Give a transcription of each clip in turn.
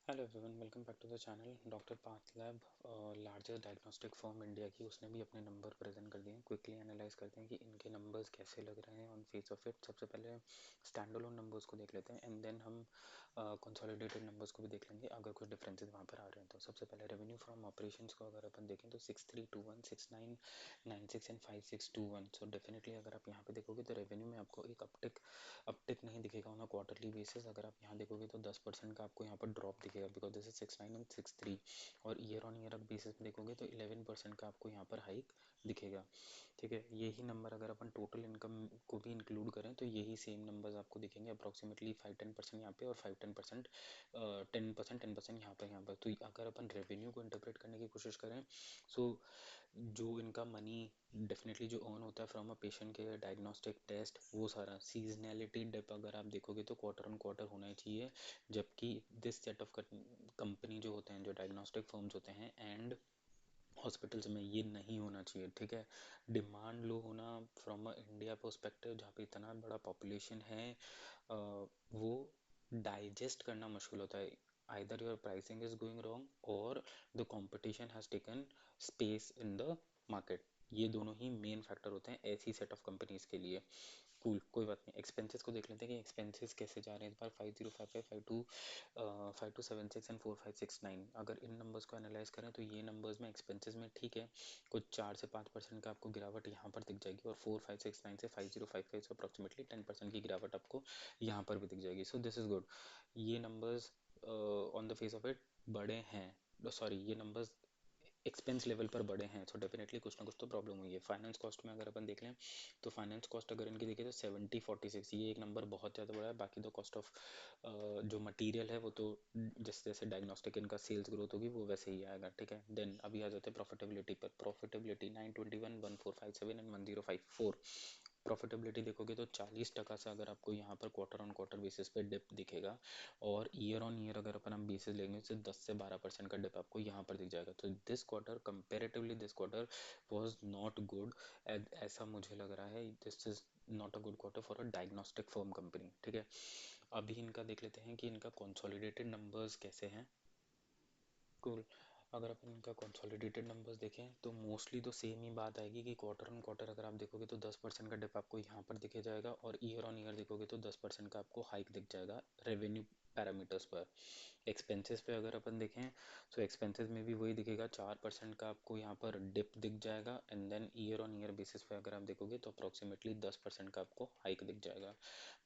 Hello everyone, welcome back to the channel. Doctor path lab, largest diagnostic firm India की, उसने भी अपने number present कर दिए हैं। क्विकली एनालाइज करते हैं कि इनके नंबर्स कैसे लग रहे हैं ऑन फेस ऑफ इट। सबसे पहले स्टैंड अलोन नंबर्स को देख लेते हैं एंड देन हम कंसोलिडेटेड नंबर्स को भी देख लेंगे अगर कुछ डिफरेंसेस वहाँ पर आ रहे हैं तो। सबसे पहले रेवेन्यू फ्रॉम ऑपरेशंस को अगर अपन देखें तो 6321, 6996 एंड 5621। सो डेफिनेटली अगर आप यहाँ पे देखोगे तो रेवेन्यू में आपको एक अपटिक नहीं दिखेगा ऑन अ क्वार्टरली बेसिस। अगर आप यहाँ देखोगे तो 10% का आपको यहाँ पर ड्रॉप दिखेगा बिकॉज दिस इज 69 एंड 63। और ईयर ऑन ईयर बेसिस में देखोगे तो 11% का आपको यहाँ पर हाइक दिखेगा। ठीक है, यही नंबर अगर अपन टोटल इनकम को भी इंक्लूड करें तो यही सेम नंबर्स आपको दिखेंगे, अप्रॉक्सीमेटली 5-10% यहाँ पे और 5-10% 10% यहाँ पर। तो अगर अपन रेवेन्यू को इंटरप्रेट करने की कोशिश करें, सो जो इनका मनी डेफिनेटली जो अर्न होता है फ्रॉम अ पेशेंट के डायग्नोस्टिक टेस्ट, वो सारा सीजनैलिटी डिप अगर आप देखोगे तो क्वार्टर ऑन क्वार्टर होना ही चाहिए। जबकि दिस सेट ऑफ कंपनी जो होते हैं, जो डायग्नोस्टिक फर्म्स होते हैं एंड हॉस्पिटल्स में, ये नहीं होना चाहिए। ठीक है, डिमांड लो होना फ्रॉम अ इंडिया पर्सपेक्टिव जहाँ पे इतना बड़ा पॉपुलेशन है, वो डाइजेस्ट करना मुश्किल होता है। either your pricing is going wrong or the competition has taken space in the market। ये दोनों ही मेन फैक्टर होते हैं ऐसी सेट ऑफ कंपनीज के लिए। कूल, कोई बात नहीं। एक्सपेंसेस को देख लेते हैं कि एक्सपेंसेस कैसे जा रहे हैं इस बार। 5055, 5276 एंड 4569। अगर इन नंबर्स को एनालाइज करें तो ये नंबर्स में एक्सपेंसेस में ठीक है, कुछ 4 से 5% का आपको गिरावट यहाँ पर दिख जाएगी, और 4569 से 5055 से अप्रॉक्सीमेटली 10% की गिरावट आपको यहाँ पर भी दिख जाएगी। So this is good. ये numbers on the face of it बड़े हैं, सॉरी ये नंबर्स एक्सपेंस लेवल पर बड़े हैं, तो डेफिनेटली कुछ ना कुछ तो प्रॉब्लम हुई है। फाइनेंस कॉस्ट में अगर अपन देख लें तो फाइनेंस कॉस्ट अगर इनकी देखें तो 7046, ये एक नंबर बहुत ज़्यादा बड़ा है। बाकी तो कॉस्ट ऑफ जो मटेरियल है वो तो जैसे जैसे डायग्नोस्टिक इनका सेल्स ग्रोथ होगी वो वैसे ही आएगा। ठीक है, देन अभी आ जाते हैं प्रॉफिटेबिलिटी पर। Profitability 921, 1457 and 1054। प्रॉफिटेबिलिटी देखोगे तो 40% से अगर आपको यहाँ पर क्वार्टर ऑन क्वार्टर बेसिस पे डिप दिखेगा, और ईयर ऑन ईयर अगर अपन हम बेसिस लेंगे तो 10 से 12% का डिप आपको यहाँ पर दिख जाएगा। तो this quarter comparatively this quarter was not good, ऐसा मुझे लग रहा है। This is not a good quarter for a diagnostic firm company. ठीक है, अभी इनका देख लेते हैं कि इनका कंसोलिडेटेड नंबर्स कैसे हैं। कूल, अगर अपन इनका कंसोलिडेटेड नंबर्स देखें तो मोस्टली तो सेम ही बात आएगी कि क्वार्टर ऑन क्वार्टर अगर आप देखोगे तो 10% का डिप आपको यहाँ पर दिखे जाएगा, और ईयर ऑन ईयर देखोगे तो 10% का आपको हाइक दिख जाएगा रेवेन्यू पैरामीटर्स पर। एक्सपेंसेस पे अगर अपन देखें तो एक्सपेंसेस में भी वही दिखेगा, 4% का आपको यहाँ पर डिप दिख जाएगा, and then year on year basis पे अगर आप देखोगे तो अप्रॉक्सीमेटली 10% का आपको हाइक दिख जाएगा।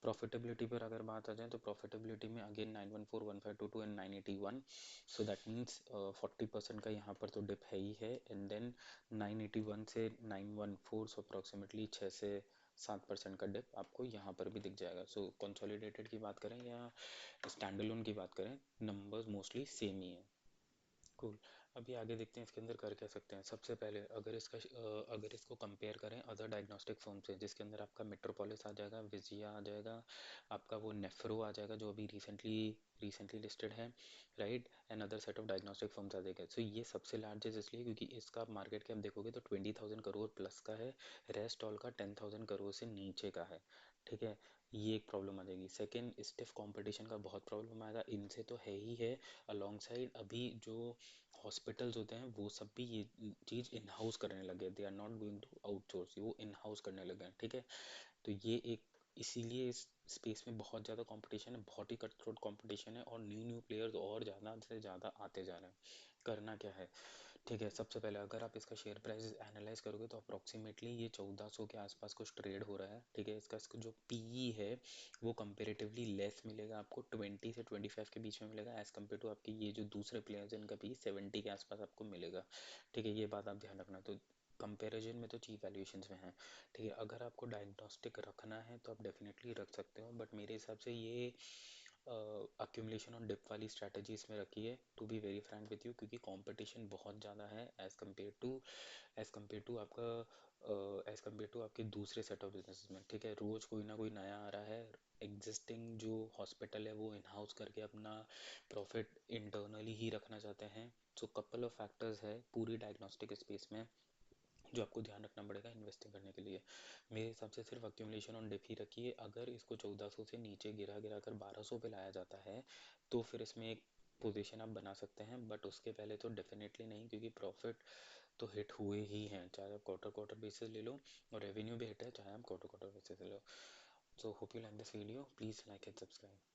प्रॉफिटेबिलिटी पर अगर बात आ जाए तो प्रॉफिटेबिलिटी में again 914, 1522 and 981। So that means 40% का यहाँ पर तो डिप है ही है, एंड देन 981 से 914, सो अप्रॉक्सीमेटली 6 से 7% का डिप आपको यहाँ पर भी दिख जाएगा। सो कंसोलिडेटेड की बात करें या स्टैंडअलोन की बात करें, नंबर्स मोस्टली सेम ही है। कूल, अभी आगे देखते हैं इसके अंदर कर क्या सकते हैं। सबसे पहले अगर इसको कंपेयर करें अदर डायग्नोस्टिक फर्म से, जिसके अंदर आपका मेट्रोपोलिस आ जाएगा, विजिया आ जाएगा, आपका वो नेफ्रो आ जाएगा जो अभी रिसेंटली लिस्टेड है, right, and other set of diagnostic firms आ जाएगा। सो ये सबसे लार्जेस्ट इसलिए क्योंकि इसका मार्केट कैप देखोगे तो 20,000 करोड़ प्लस का है, रेस्ट ऑल का 10,000 करोड़ से नीचे का है। ठीक है, ये एक प्रॉब्लम आ जाएगी। सेकेंड, स्टिफ कंपटीशन का बहुत प्रॉब्लम आएगा, इनसे तो है ही है, अलोंग साइड अभी जो हॉस्पिटल्स होते हैं वो सब भी ये चीज़ इन हाउस करने लगे, they are not going to outsource, वो इन हाउस करने लगे हैं। ठीक है, तो ये एक, इसीलिए इस स्पेस में बहुत ज़्यादा कंपटीशन है, बहुत ही कट थ्रोट कंपटीशन है, और न्यू प्लेयर्स और ज़्यादा से ज़्यादा आते जा रहे हैं। करना क्या है, ठीक है, सबसे पहले अगर आप इसका शेयर प्राइस एनालाइज करोगे तो अप्रॉक्सीमेटली ये 1400 के आसपास कुछ ट्रेड हो रहा है। ठीक है, इसका जो पीई है वो कंपेरेटिवली लेस मिलेगा आपको, 20 से 25 के बीच में मिलेगा, एज कम्पेयर टू आपके ये जो दूसरे प्लेयर्स हैं इनका पी 70 के आसपास आपको मिलेगा। ठीक है, ये बात आप ध्यान रखना। तो कंपैरिजन में तो चीप वैल्यूएशंस में है। ठीक है, अगर आपको डायग्नोस्टिक रखना है तो आप डेफिनेटली रख सकते हो, बट मेरे हिसाब से ये अक्यूमुलेशन ऑन डिप वाली स्ट्रैटेजी इसमें रखी है, to be very frank with you, क्योंकि कंपटीशन बहुत ज़्यादा है एज कम्पेयर टू आपके दूसरे सेट ऑफ बिजनेस में। ठीक है, रोज़ कोई ना कोई नया आ रहा है, एग्जिस्टिंग जो हॉस्पिटल है वो इन हाउस करके अपना प्रॉफिट इंटरनली ही रखना चाहते हैं। सो कपल ऑफ फैक्टर्स है पूरी डायग्नोस्टिक स्पेस में जो आपको ध्यान रखना पड़ेगा इन्वेस्टिंग करने के लिए। मेरे हिसाब से सिर्फ अक्यूमुलेशन ऑन डिप ही रखिए। अगर इसको 1400 से नीचे गिरा गिरा कर 1200 पे लाया जाता है तो फिर इसमें एक पोजीशन आप बना सकते हैं, बट उसके पहले तो डेफिनेटली नहीं, क्योंकि प्रॉफिट तो हिट हुए ही हैं, चाहे आप क्वार्टर क्वार्टर बेसिस ले लो, और रेवेन्यू भी हिट है चाहे आप क्वार्टर क्वार्टर बेसिस ले लो. So hope you like this video. Please like and subscribe.